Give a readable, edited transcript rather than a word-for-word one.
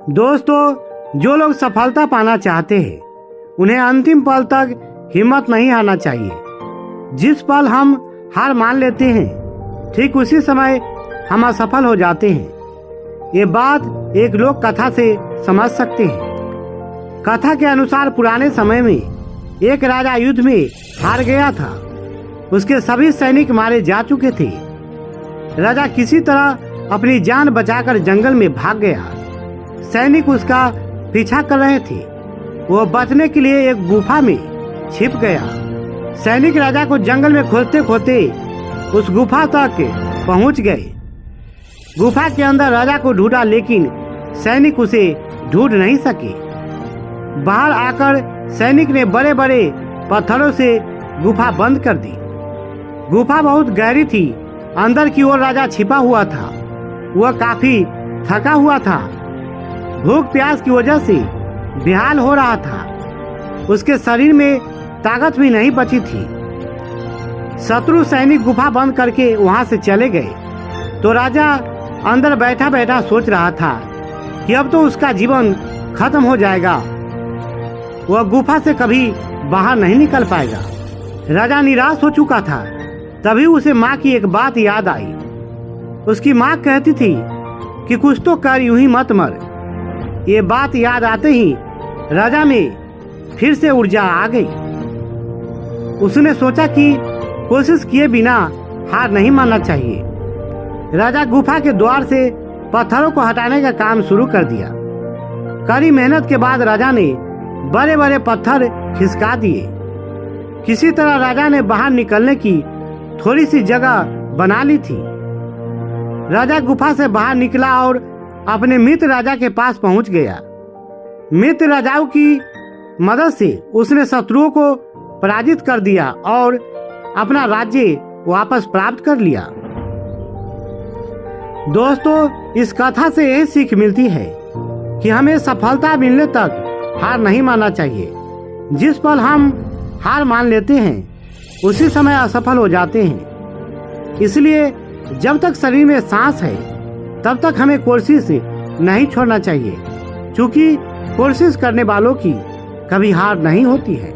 दोस्तों, जो लोग सफलता पाना चाहते हैं उन्हें अंतिम पल तक हिम्मत नहीं हारना चाहिए। जिस पल हम हार मान लेते हैं ठीक उसी समय हम असफल हो जाते हैं। ये बात एक लोक कथा से समझ सकते हैं। कथा के अनुसार पुराने समय में एक राजा युद्ध में हार गया था। उसके सभी सैनिक मारे जा चुके थे। राजा किसी तरह अपनी जान बचाकर जंगल में भाग गया। सैनिक उसका पीछा कर रहे थे। वो बचने के लिए एक गुफा में छिप गया। सैनिक राजा को जंगल में खोजते खोजते उस गुफा तक पहुंच गए। गुफा के अंदर राजा को ढूंढा, लेकिन सैनिक उसे ढूंढ नहीं सके। बाहर आकर सैनिक ने बड़े बड़े पत्थरों से गुफा बंद कर दी। गुफा बहुत गहरी थी। अंदर की ओर राजा छिपा हुआ था। वह काफी थका हुआ था। भूख प्यास की वजह से बेहाल हो रहा था। उसके शरीर में ताकत भी नहीं बची थी। शत्रु सैनिक गुफा बंद करके वहां से चले गए तो राजा अंदर बैठा बैठा सोच रहा था कि अब तो उसका जीवन खत्म हो जाएगा। वह गुफा से कभी बाहर नहीं निकल पाएगा। राजा निराश हो चुका था। तभी उसे माँ की एक बात याद आई। उसकी माँ कहती थी कि कुछ तो कर, यूं ही मत मर। ये बात याद आते ही राजा में फिर से ऊर्जा आ गई। उसने सोचा कि कोशिश किए बिना हार नहीं मानना चाहिए। राजा गुफा के द्वार से पत्थरों को हटाने का काम शुरू कर दिया। कड़ी मेहनत के बाद राजा ने बड़े बड़े पत्थर खिसका दिए। किसी तरह राजा ने बाहर निकलने की थोड़ी सी जगह बना ली थी। राजा गुफा से बाहर निकला और अपने मित्र राजा के पास पहुंच गया। मित्र राजाओं की मदद से उसने शत्रुओं को पराजित कर दिया और अपना राज्य वापस प्राप्त कर लिया। दोस्तों, इस कथा से यही सीख मिलती है कि हमें सफलता मिलने तक हार नहीं मानना चाहिए। जिस पल हम हार मान लेते हैं उसी समय असफल हो जाते हैं। इसलिए जब तक शरीर में सांस है तब तक हमें कोशिश नहीं छोड़ना चाहिए, क्योंकि कोशिश करने वालों की कभी हार नहीं होती है।